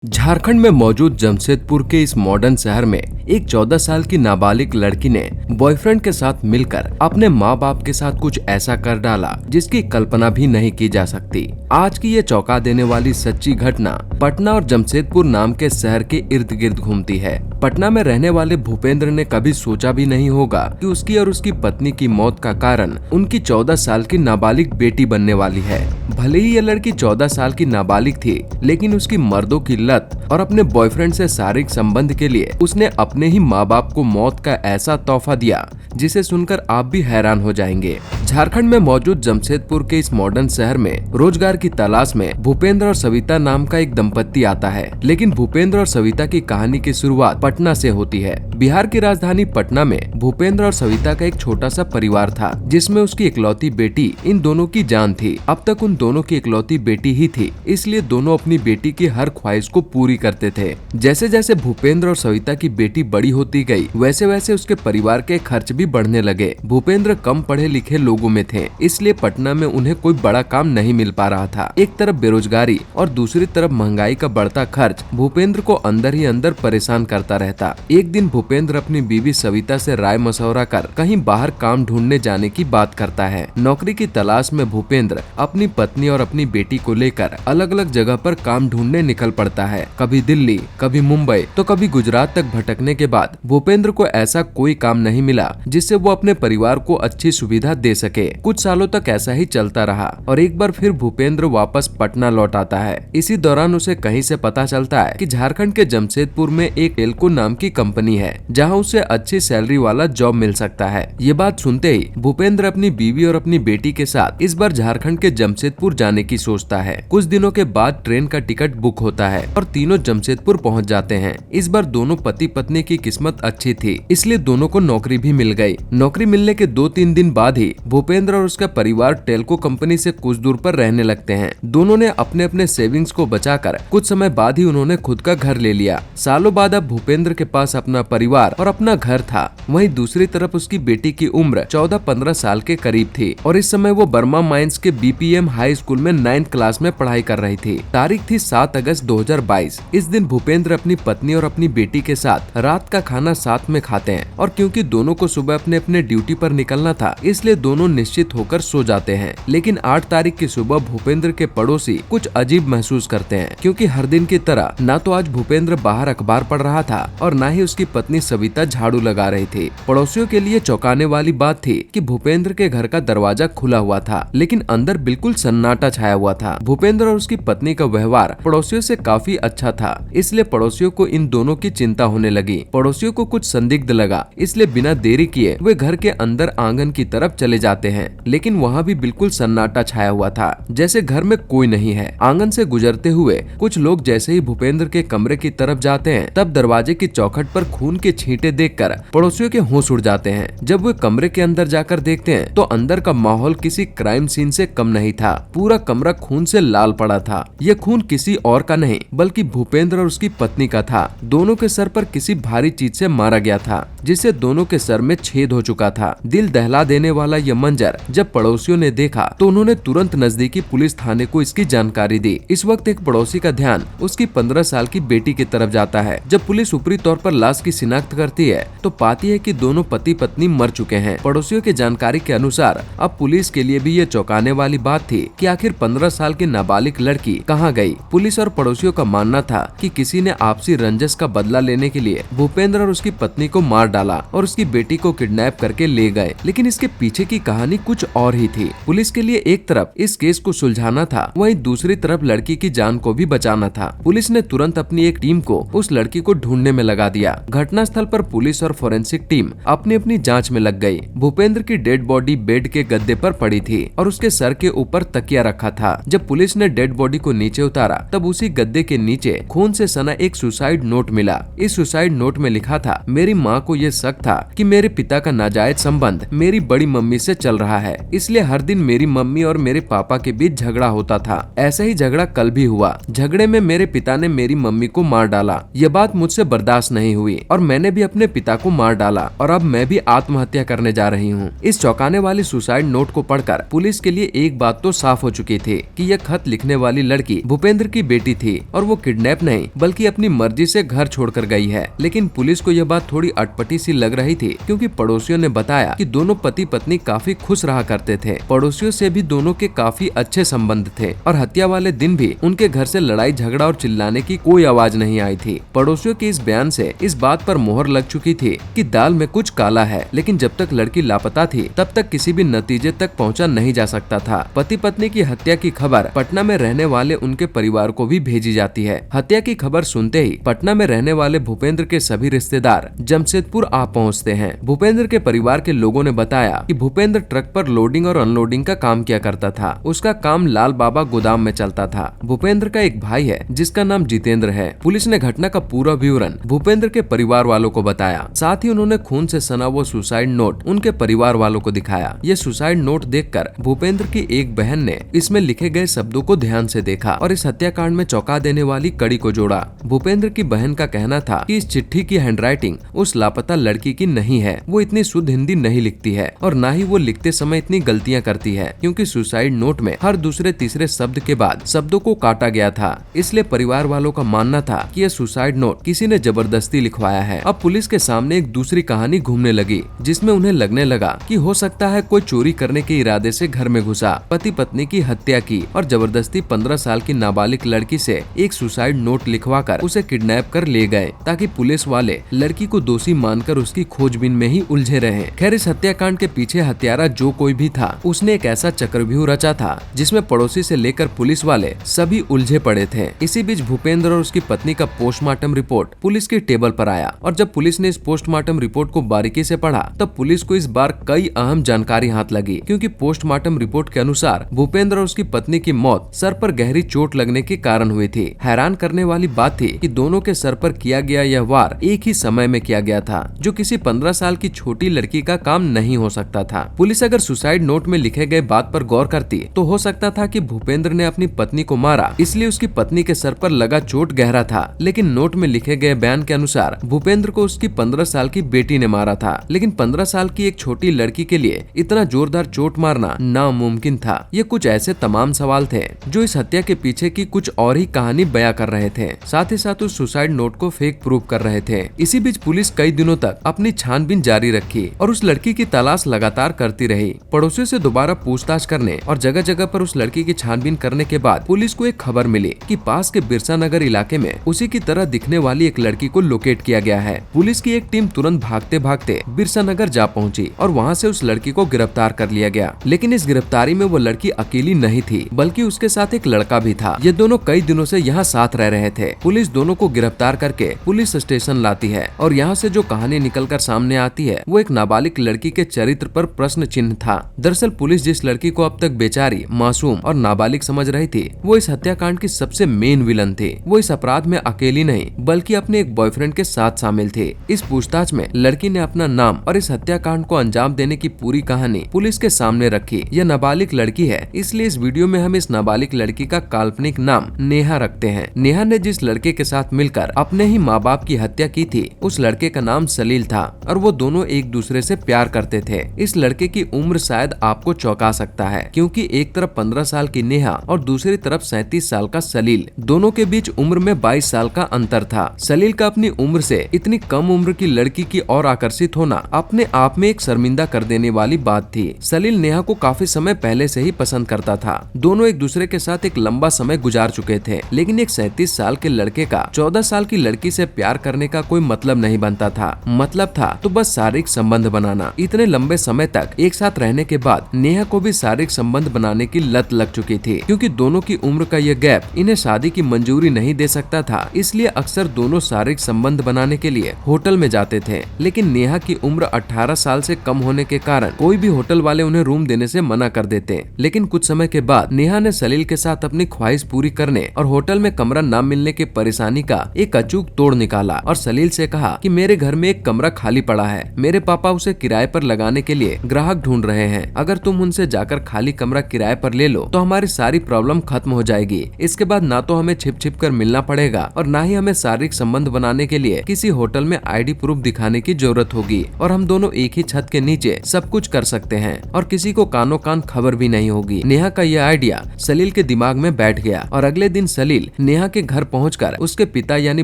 झारखंड में मौजूद जमशेदपुर के इस मॉडर्न शहर में एक 14 साल की नाबालिग लड़की ने बॉयफ्रेंड के साथ मिलकर अपने माँ बाप के साथ कुछ ऐसा कर डाला जिसकी कल्पना भी नहीं की जा सकती। आज की ये चौंका देने वाली सच्ची घटना पटना और जमशेदपुर नाम के शहर के इर्द गिर्द घूमती है। पटना में रहने वाले भूपेंद्र ने कभी सोचा भी नहीं होगा कि उसकी और उसकी पत्नी की मौत का कारण उनकी 14 साल की नाबालिग बेटी बनने वाली है। भले ही ये लड़की 14 साल की नाबालिग थी, लेकिन उसकी मर्दों की लत और अपने बॉयफ्रेंड से शारीरिक संबंध के लिए उसने अपने ही माँ बाप को मौत का ऐसा तोहफा दिया जिसे सुनकर आप भी हैरान हो जाएंगे। झारखंड में मौजूद जमशेदपुर के इस मॉडर्न शहर में रोजगार की तलाश में भूपेंद्र और सविता नाम का एक दंपत्ति आता है। लेकिन भूपेंद्र और सविता की कहानी की शुरुआत पटना से होती है। बिहार की राजधानी पटना में भूपेंद्र और सविता का एक छोटा सा परिवार था, जिसमें उसकी इकलौती बेटी इन दोनों की जान थी। अब तक उन दोनों की इकलौती बेटी ही थी, इसलिए दोनों अपनी बेटी की हर ख्वाहिश को पूरी करते थे। जैसे जैसे भूपेंद्र और सविता की बेटी बड़ी होती गई, वैसे वैसे उसके परिवार के खर्च भी बढ़ने लगे। भूपेंद्र कम पढ़े लिखे लोगों में थे, इसलिए पटना में उन्हें कोई बड़ा काम नहीं मिल पा रहा था। एक तरफ बेरोजगारी और दूसरी तरफ महंगाई का बढ़ता खर्च भूपेंद्र को अंदर ही अंदर परेशान करता रहता। एक दिन भूपेंद्र अपनी बीवी सविता से राय मशवरा कर कहीं बाहर काम ढूंढने जाने की बात करता है। नौकरी की तलाश में भूपेंद्र अपनी पत्नी और अपनी बेटी को लेकर अलग अलग जगह पर काम ढूंढने निकल पड़ता है। कभी दिल्ली, कभी मुंबई तो कभी गुजरात तक भटकने के बाद भूपेंद्र को ऐसा कोई काम नहीं मिला जिससे वो अपने परिवार को अच्छी सुविधा दे सके। कुछ सालों तक ऐसा ही चलता रहा और एक बार फिर भूपेंद्र वापस पटना लौट आता है। इसी दौरान उसे कहीं से पता चलता है कि झारखंड के जमशेदपुर में एक टेल्को नाम की कंपनी है, जहां उसे अच्छी सैलरी वाला जॉब मिल सकता है। ये बात सुनते ही भूपेंद्र अपनी बीवी और अपनी बेटी के साथ इस बार झारखंड के जमशेदपुर जाने की सोचता है। कुछ दिनों के बाद ट्रेन का टिकट बुक होता है और तीनों जमशेदपुर पहुंच जाते हैं। इस बार दोनों पति पत्नी की किस्मत अच्छी थी, इसलिए दोनों को नौकरी भी मिल गई। नौकरी मिलने के 2-3 दिन बाद ही भूपेंद्र और उसका परिवार टेल्को कंपनी से कुछ दूर पर रहने लगते हैं। दोनों ने अपने अपने सेविंग्स को बचाकर कुछ समय बाद ही उन्होंने खुद का घर ले लिया। सालों बाद अब भूपेंद्र के पास अपना परिवार और अपना घर था। वहीं दूसरी तरफ उसकी बेटी की उम्र 14-15 साल के करीब थी और इस समय वो बर्मा माइंस के बीपीएम हाई स्कूल में 9th क्लास में पढ़ाई कर रही थी। तारीख थी 7 अगस्त 2022। इस दिन भूपेंद्र अपनी पत्नी और अपनी बेटी के साथ रात का खाना साथ में खाते हैं और क्योंकि दोनों को सुबह अपने अपने ड्यूटी पर निकलना था, इसलिए दोनों निश्चित होकर सो जाते हैं। लेकिन 8 तारीख की सुबह भूपेंद्र के पड़ोसी कुछ अजीब महसूस करते हैं, क्योंकि हर दिन की तरह ना तो आज भूपेंद्र बाहर अखबार पढ़ रहा था और ना ही उसकी पत्नी सविता झाड़ू लगा रही थी। पड़ोसियों के लिए चौंकाने वाली बात थी कि भूपेंद्र के घर का दरवाजा खुला हुआ था, लेकिन अंदर बिल्कुल सन्नाटा छाया हुआ था। भूपेंद्र और उसकी पत्नी का व्यवहार पड़ोसियों से काफी अच्छा था, इसलिए पड़ोसियों को इन दोनों की चिंता होने लगी। पड़ोसियों को कुछ संदिग्ध लगा, इसलिए बिना देरी किए वे घर के अंदर आंगन की तरफ चले जाते हैं। लेकिन वहाँ भी बिल्कुल सन्नाटा छाया हुआ था, जैसे घर में कोई नहीं है। आंगन से गुजरते हुए कुछ लोग जैसे ही भूपेंद्र के कमरे की तरफ जाते हैं, तब दरवाजे की चौखट पर खून के छींटे देखकर पड़ोसियों के होश उड़ जाते हैं। जब वे कमरे के अंदर जाकर देखते हैं तो अंदर का माहौल किसी क्राइम सीन से कम नहीं था। पूरा कमरा खून से लाल पड़ा था। यह खून किसी और का नहीं बल्कि भूपेंद्र और उसकी पत्नी का था। दोनों के सर पर किसी भारी चीज से मारा गया था, जिससे दोनों के सर में छेद हो चुका था। दिल दहला देने वाला यह मंजर जब पड़ोसियों ने देखा तो उन्होंने तुरंत नजदीकी पुलिस थाने को इसकी जानकारी दी। इस वक्त एक पड़ोसी का ध्यान उसकी 15 साल की बेटी की तरफ जाता है। जब पुलिस ऊपरी तौर पर लाश की शिनाख्त करती है तो पाती है कि दोनों पति पत्नी मर चुके हैं। पड़ोसियों की जानकारी के अनुसार अब पुलिस के लिए भी ये चौंकाने वाली बात थी कि आखिर 15 साल की नाबालिग लड़की कहाँ गई। पुलिस और पड़ोसियों का मानना था कि किसी ने आपसी रंजस का बदला लेने के लिए भूपेंद्र और उसकी पत्नी को मार डाला और उसकी बेटी को किडनैप करके ले गए। लेकिन इसके पीछे की कहानी कुछ और ही थी। पुलिस के लिए एक तरफ इस केस को सुलझाना था, वहीं दूसरी तरफ लड़की की जान को भी बचाना था। पुलिस ने तुरंत अपनी एक टीम को उस लड़की को ढूंढने में लगा दिया। घटनास्थल पर पुलिस और फोरेंसिक टीम अपनी अपनी जांच में लग गई। भूपेंद्र की डेड बॉडी बेड के गद्दे पर पड़ी थी और उसके सर के ऊपर तकिया रखा था। जब पुलिस ने डेड बॉडी को नीचे उतारा तब उसी गद्दे के नीचे खून से सना एक सुसाइड नोट मिला। इस सुसाइड नोट में लिखा था, मेरी माँ को ये शक था कि मेरे पिता का नाजायज संबंध मेरी बड़ी मम्मी से चल रहा है, इसलिए हर दिन मेरी मम्मी और मेरे पापा के बीच झगड़ा होता था। ऐसा ही झगड़ा कल भी हुआ। झगड़े में मेरे पिता ने मेरी मम्मी को मार डाला। ये बात मुझसे बर्दाश्त नहीं हुई और मैंने भी अपने पिता को मार डाला और अब मैं भी आत्महत्या करने जा रही हूँ। इस चौंकाने वाली सुसाइड नोट को पढ़कर पुलिस के लिए एक बात तो साफ हो चुकी थी कि यह खत लिखने वाली लड़की भूपेंद्र की बेटी थी और वो किडनैप नहीं बल्कि अपनी मर्जी से घर छोड़कर गई है। लेकिन पुलिस को यह बात थोड़ी अटपटी सी लग रही थी, क्योंकि पड़ोसियों ने बताया कि दोनों पति पत्नी काफी खुश रहा करते थे। पड़ोसियों से भी दोनों के काफी अच्छे संबंध थे और हत्या वाले दिन भी उनके घर से लड़ाई झगड़ा और चिल्लाने की कोई आवाज नहीं आई थी। पड़ोसियों के इस बयान से इस बात पर मोहर लग चुकी थी कि दाल में कुछ काला है। लेकिन जब तक लड़की लापता थी तब तक किसी भी नतीजे तक पहुंचा नहीं जा सकता था। पति पत्नी की हत्या की खबर पटना में रहने वाले उनके परिवार को भी भेजी जाती है। हत्या की खबर सुनते ही पटना में रहने वाले भूपेंद्र के सभी रिश्तेदार जमशेदपुर आ पहुंचते हैं। भूपेंद्र के परिवार के लोगों ने बताया कि भूपेंद्र ट्रक पर लोडिंग और अनलोडिंग का काम किया करता था। उसका काम लाल बाबा गोदाम में चलता था। भूपेंद्र का एक भाई है जिसका नाम जितेंद्र है। पुलिस ने घटना का पूरा विवरण भूपेंद्र के परिवार वालों को बताया। साथ ही उन्होंने खून से सना वो सुसाइड नोट उनके परिवार वालों को दिखाया। ये सुसाइड नोट देखकर भूपेंद्र की एक बहन ने इसमें लिखे गए शब्दों को ध्यान से देखा और इस हत्याकांड में चौंका देने वाली कड़ी को जोड़ा। भूपेंद्र की बहन का कहना था कि इस चिट्ठी की हैंडराइटिंग उस लापता लड़की की नहीं है। वो इतनी शुद्ध हिंदी नहीं लिखती है और न ही वो लिखते समय इतनी गलतियां करती है, क्योंकि सुसाइड नोट में हर दूसरे तीसरे शब्द के बाद शब्दों को काटा गया था। इसलिए परिवार वालों का मानना था कि यह सुसाइड नोट किसी ने जबरदस्ती लिखवाया है। अब पुलिस के सामने एक दूसरी कहानी घूमने लगी, जिसमें उन्हें लगने लगा कि हो सकता है कोई चोरी करने के इरादे से घर में घुसा, पति पत्नी की हत्या की और जबरदस्ती 15 साल की नाबालिग लड़की से एक सुसाइड नोट लिखवाकर उसे किडनैप कर ले गए, ताकि पुलिस वाले लड़की को दोषी मानकर उसकी खोजबीन में ही उलझे रहे। खैर, इस हत्याकांड के पीछे हत्यारा जो कोई भी था, उसने एक ऐसा चक्रव्यूह रचा था जिसमें पड़ोसी से लेकर पुलिस वाले सभी उलझे पड़े थे। इसी बीच भूपेंद्र और उसकी पत्नी का पोस्टमार्टम रिपोर्ट पुलिस के टेबल पर आया और जब पुलिस ने इस पोस्टमार्टम रिपोर्ट को बारीकी से पढ़ा तब पुलिस को इस बार कई अहम जानकारी हाथ लगी, क्योंकि पोस्टमार्टम रिपोर्ट के अनुसार भूपेंद्र और उसकी पत्नी की मौत सर पर गहरी चोट लगने के कारण हुई थी। हैरान करने वाली बात थी कि दोनों के सर पर किया गया यह वार एक ही समय में किया गया था, जो किसी 15 साल की छोटी लड़की का काम नहीं हो सकता था। पुलिस अगर सुसाइड नोट में लिखे गए बात पर गौर करती तो हो सकता था कि भूपेंद्र ने अपनी पत्नी को मारा, इसलिए उसकी पत्नी के सर पर लगा चोट गहरा था। लेकिन नोट में लिखे गए बयान के अनुसार भूपेंद्र को उसकी 15 साल की बेटी ने मारा था। लेकिन 15 साल की एक छोटी लड़की के लिए इतना जोरदार चोट मारना नामुमकिन था। ये कुछ ऐसे तमाम सवाल थे जो इस हत्या के पीछे की कुछ और ही कहानी बयां कर रहे थे, साथ ही साथ उस सुसाइड नोट को फेक प्रूव कर रहे थे। इसी बीच पुलिस कई दिनों तक अपनी छानबीन जारी रखी और उस लड़की की तलाश लगातार करती रही। पड़ोसियों से दोबारा पूछताछ करने और जगह जगह पर उस लड़की की छानबीन करने के बाद पुलिस को एक खबर मिली कि पास के बिरसा नगर इलाके में उसी की तरह दिखने वाली एक लड़की को लोकेट किया गया है। पुलिस की एक टीम तुरंत भागते भागते बिरसा नगर जा पहुंची और वहां से उस लड़की को गिरफ्तार कर लिया गया। लेकिन इस गिरफ्तारी में वो लड़की अकेली नहीं थी, बल्कि उसके साथ एक लड़का भी था। ये दोनों कई दिनों से यहाँ साथ रह रहे थे। पुलिस दोनों को गिरफ्तार करके पुलिस स्टेशन लाती है और यहाँ से जो कहानी निकलकर सामने आती है वो एक नाबालिग लड़की के चरित्र पर प्रश्न चिन्ह था। दरअसल पुलिस जिस लड़की को अब तक बेचारी, मासूम और नाबालिग समझ रही थी, वो इस हत्याकांड की सबसे मेन विलन थी। वो इस अपराध में अकेली नहीं बल्कि अपने एक बॉयफ्रेंड के साथ शामिल थी। इस पूछताछ में लड़की ने अपना नाम और इस हत्याकांड को अंजाम देने की पूरी कहानी पुलिस के सामने रखी। यह नाबालिग लड़की है, इसलिए इस वीडियो में हम इस नाबालिग लड़की का काल्पनिक नाम नेहा रखते हैं। नेहा ने जिस लड़के के साथ मिलकर अपने ही माँ बाप की हत्या की थी, उस लड़के का नाम सलील था और वो दोनों एक दूसरे से प्यार करते थे। इस लड़के की उम्र शायद आपको चौंका सकता है, क्योंकि एक तरफ 15 साल की नेहा और दूसरी तरफ 37 साल का सलील। दोनों के बीच उम्र में 22 साल का अंतर था। सलील का अपनी उम्र से इतनी कम उम्र की लड़की की ओर आकर्षित होना अपने आप में एक शर्मिंदा कर देने वाली बात थी। सलील नेहा को काफी समय पहले से ही पसंद करता था। दोनों एक दूसरे के साथ एक लंबा समय गुजार चुके थे, लेकिन एक 37 साल के लड़के का 14 साल की लड़की से प्यार करने का कोई मतलब नहीं बनता था। मतलब था तो बस शारीरिक संबंध बनाना। इतने लंबे समय तक एक साथ रहने के बाद नेहा को भी शारीरिक संबंध बनाने की लत लग चुकी थी, क्योंकि दोनों की उम्र का यह गैप इन्हें शादी की मंजूरी नहीं दे सकता था। इसलिए अक्सर दोनों शारीरिक संबंध बनाने के लिए होटल में जाते थे। लेकिन नेहा की उम्र 18 साल से कम होने के कारण कोई भी होटल वाले उन्हें रूम देने से मना कर देते। लेकिन कुछ समय के बाद नेहा ने सलील के साथ अपनी ख्वाहिश पूरी करने और होटल में कमरा न मिलने की परेशानी का एक अचूक तोड़ निकाला और सलील से कहा कि मेरे घर में एक कमरा खाली पड़ा है, मेरे पापा उसे किराए पर लगाने के लिए ग्राहक ढूंढ रहे हैं। अगर तुम उनसे जाकर खाली कमरा किराए पर ले लो तो हमारी सारी प्रॉब्लम खत्म हो जाएगी। इसके बाद ना तो हमें छिप छिप कर मिलना पड़ेगा और ना ही हमें शारीरिक संबंध बनाने के लिए किसी होटल में आईडी प्रूफ दिखाने की जरूरत होगी और हम दोनों एक ही छत के नीचे सब कुछ कर सकते हैं और किसी को कानो कान खबर भी नहीं होगी। नेहा का यह आइडिया सलील के दिमाग में बैठ गया और अगले दिन सलील नेहा के घर पहुंचकर उसके पिता यानी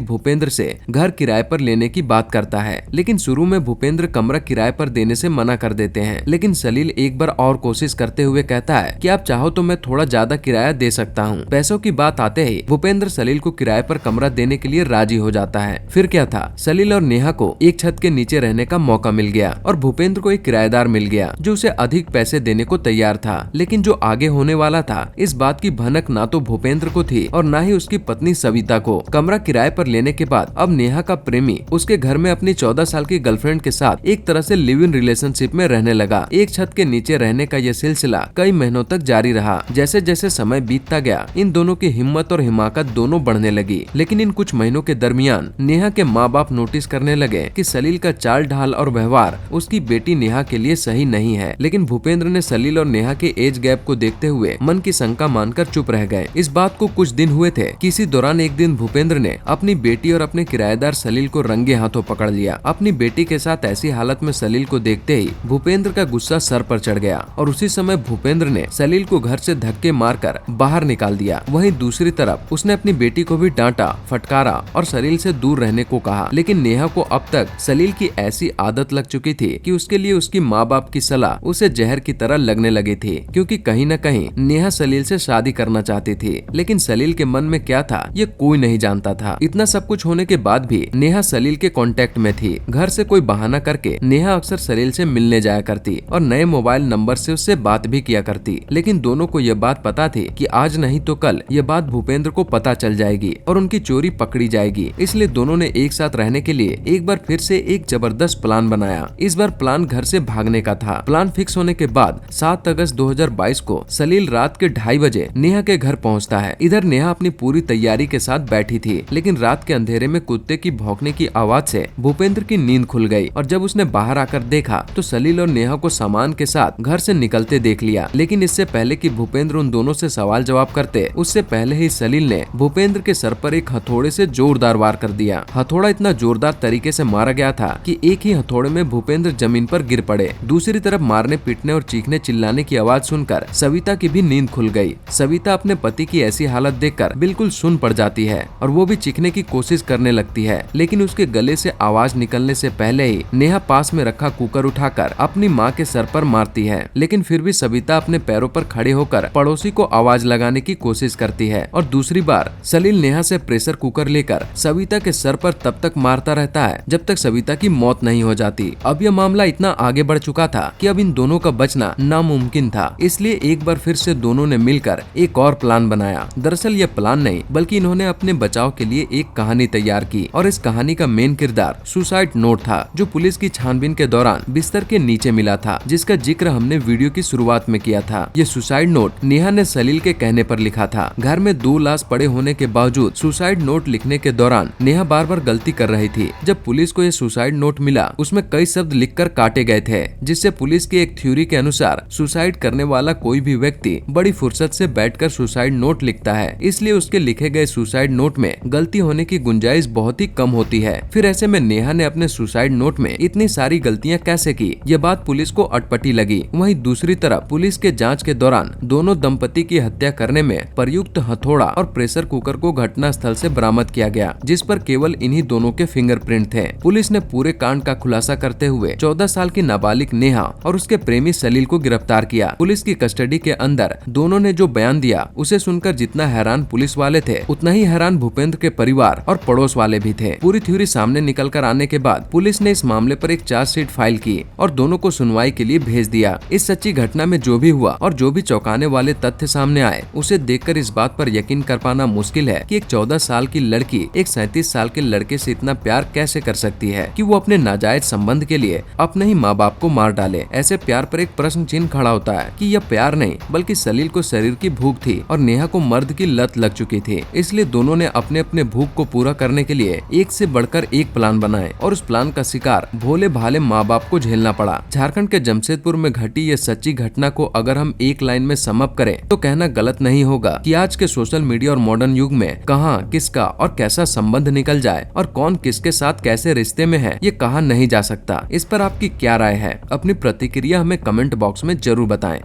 भूपेंद्र से घर किराए पर लेने की बात करता है। लेकिन शुरू में भूपेंद्र कमरा किराए पर देने से मना कर देते हैं, लेकिन सलील एक बार और कोशिश करते हुए कहता है कि आप चाहो तो मैं थोड़ा ज्यादा किराया दे सकता हूँ। पैसों की बात आते ही भूपेंद्र सलील को किराए पर कमरा देने के लिए राजी हो जाता है। फिर क्या था, सलील और नेहा को एक छत के नीचे रहने का मौका मिल गया और भूपेंद्र को एक किराएदार मिल गया जो उसे अधिक पैसे देने को तैयार था। लेकिन जो आगे होने वाला था इस बात की भनक ना तो भूपेंद्र को थी और ना ही उसकी पत्नी सविता को। कमरा किराए पर लेने के बाद अब नेहा का प्रेमी उसके घर में अपनी 14 साल की गर्लफ्रेंड के साथ एक तरह से लिव इन रिलेशनशिप में रहने लगा। एक छत के नीचे रहने का यह सिलसिला कई महीनों तक जारी रहा। जैसे जैसे समय बीतता गया इन दोनों की हिम्मत और हिमाकत दोनों बढ़ने लगी। लेकिन इन कुछ महीनों के दरमियान नेहा के माँ बाप नोटिस करने लगे कि सलील का चाल ढाल और व्यवहार उसकी बेटी नेहा के लिए सही नहीं है। लेकिन भूपेंद्र ने सलील और नेहा के एज गैप को देखते हुए मन की शंका मानकर चुप रह गए। इस बात को कुछ दिन हुए थे कि इसी दौरान एक दिन भूपेंद्र ने अपनी बेटी और अपने किराएदार सलील को रंगे हाथों पकड़ लिया। अपनी बेटी के साथ ऐसी हालत में सलील को देखते ही भूपेंद्र का गुस्सा सर पर चढ़ गया और उसी समय भूपेंद्र ने सलील को घर से धक्के मारकर बाहर निकाल दिया। वहीं दूसरी तरफ उसने अपनी बेटी को भी डांटा, फटकारा और सलील से दूर रहने को कहा। लेकिन नेहा को अब तक सलील की ऐसी आदत लग चुकी थी कि उसके लिए उसकी माँ बाप की सलाह उसे जहर की तरह लगने लगी थी, क्योंकि कहीं न कहीं नेहा सलील से शादी करना चाहती थी। लेकिन सलील के मन में क्या था ये कोई नहीं जानता था। इतना सब कुछ होने के बाद भी नेहा सलील के कांटेक्ट में थी। घर से कोई बहाना करके नेहा अक्सर सलील से मिलने जाया करती और नए मोबाइल नंबर से उससे बात भी किया करती। लेकिन दोनों को यह बात पता थी कि आज नहीं तो कल ये बात भूपेंद्र को पता चल जाएगी और उनकी चोरी पकड़ी जाएगी। इसलिए दोनों ने एक साथ रहने के लिए एक बार फिर से एक जबरदस्त प्लान बनाया। इस बार प्लान घर से भागने का था। प्लान फिक्स होने के बाद 7 अगस्त 2022 को सलील रात के 2:30 बजे नेहा के घर पहुंचता है। इधर नेहा अपनी पूरी तैयारी के साथ बैठी थी, लेकिन रात के अंधेरे में कुत्ते की भौंकने की आवाज से भूपेंद्र की नींद खुल गई और जब उसने बाहर आकर देखा तो सलील और नेहा को सामान के साथ घर से निकलते देख लिया। लेकिन इससे पहले कि भूपेंद्र उन दोनों से सवाल जवाब करते, उससे पहले ही सलील ने भूपेंद्र के सर पर एक हथौड़े से जोरदार वार कर दिया। हथौड़ा इतना जोरदार तरीके से मारा गया था कि एक ही हथौड़े में भूपेंद्र जमीन पर गिर पड़े। दूसरी तरफ मारने पीटने और चीखने चिल्लाने की आवाज सुनकर सविता की भी नींद खुल गई। सविता अपने पति की ऐसी हालत देखकर बिल्कुल सुन पड़ जाती है और वो भी चीखने की कोशिश करने लगती है, लेकिन उसके गले से आवाज निकलने से पहले ही नेहा पास में रखा कुकर उठाकर अपनी माँ के सर पर मारती है। लेकिन फिर भी सविता अपने पैरों पर खड़े होकर पड़ोसी को आवाज लगाने की कोशिश करती है और दूसरी बार सलील नेहा से प्रेशर कुकर लेकर सविता के सर पर तब तक मारता रहता है जब तक सविता की मौत नहीं हो जाती। अब यह मामला इतना आगे बढ़ चुका था कि अब इन दोनों का बचना नामुमकिन था। इसलिए एक बार फिर से दोनों ने मिलकर एक और प्लान बनाया। दरअसल यह प्लान नहीं बल्कि इन्होंने अपने बचाव के लिए एक कहानी तैयार की और इस कहानी का मेन किरदार सुसाइड नोट था, जो पुलिस की छानबीन के दौरान बिस्तर के नीचे मिला था, जिसका जिक्र हमने वीडियो की शुरुआत में किया था। ये सुसाइड नोट नेहा ने सलील के कहने पर लिखा था। घर में 2 लाश पड़े होने के बावजूद सुसाइड नोट लिखने के दौरान नेहा बार बार गलती कर रही थी। जब पुलिस को यह सुसाइड नोट मिला उसमें कई शब्द लिखकर काटे गए थे, जिससे पुलिस की एक थ्योरी के अनुसार सुसाइड करने वाला कोई भी व्यक्ति बड़ी फुर्सत से बैठकर सुसाइड नोट लिखता है, इसलिए उसके लिखे गए सुसाइड नोट में गलती होने की गुंजाइश बहुत ही कम होती है। फिर ऐसे में नेहा ने अपने सुसाइड नोट में इतनी सारी गलतियां कैसे की, यह बात पुलिस को अटपटी लगी। वहीं दूसरी तरफ पुलिस के जांच के दौरान दोनों दंपति की हत्या करने में प्रयुक्त हथौड़ा और प्रेशर कुकर को घटना स्थल से बरामद किया गया, जिस पर केवल इन्हीं दोनों के फिंगरप्रिंट थे। पुलिस ने पूरे कांड का खुलासा करते हुए 14 साल की नाबालिग नेहा और उसके प्रेमी सलील को गिरफ्तार किया। पुलिस की कस्टडी के अंदर दोनों ने जो बयान दिया उसे सुनकर जितना हैरान पुलिस वाले थे उतना ही हैरान भूपेंद्र के परिवार और पड़ोस वाले भी थे। पूरी थ्योरी सामने निकल कर आने के बाद पुलिस ने इस मामले पर एक चार्जशीट फाइल की और दोनों को सुनवाई के लिए भेज दिया। इस सच्ची घटना में जो भी हुआ और जो भी चौंकाने वाले तथ्य सामने आए उसे देखकर इस बात पर यकीन कर पाना मुश्किल है कि एक 14 साल की लड़की एक 37 साल के लड़के से इतना प्यार कैसे कर सकती है कि वो अपने नाजायज संबंध के लिए अपने ही माँ बाप को मार डाले। ऐसे प्यार पर एक प्रश्न चिन्ह खड़ा होता है कि यह प्यार नहीं बल्कि सलील को शरीर की भूख थी और नेहा को मर्द की लत लग चुकी थी। इसलिए दोनों ने अपने अपने भूख को पूरा करने के लिए एक से बढ़कर एक प्लान बनाए और उस प्लान का शिकार भोले भाले माँ बाप को झेलना पड़ा। झारखंड के जमशेदपुर में घटी ये सच्ची घटना को अगर हम एक लाइन में सम अप करें तो कहना गलत नहीं होगा कि आज के सोशल मीडिया और मॉडर्न युग में कहां, किसका और कैसा संबंध निकल जाए और कौन किसके साथ कैसे रिश्ते में है ये कहा नहीं जा सकता। इस पर आपकी क्या राय है? अपनी प्रतिक्रिया हमें कमेंट बॉक्स में जरूर बताएं।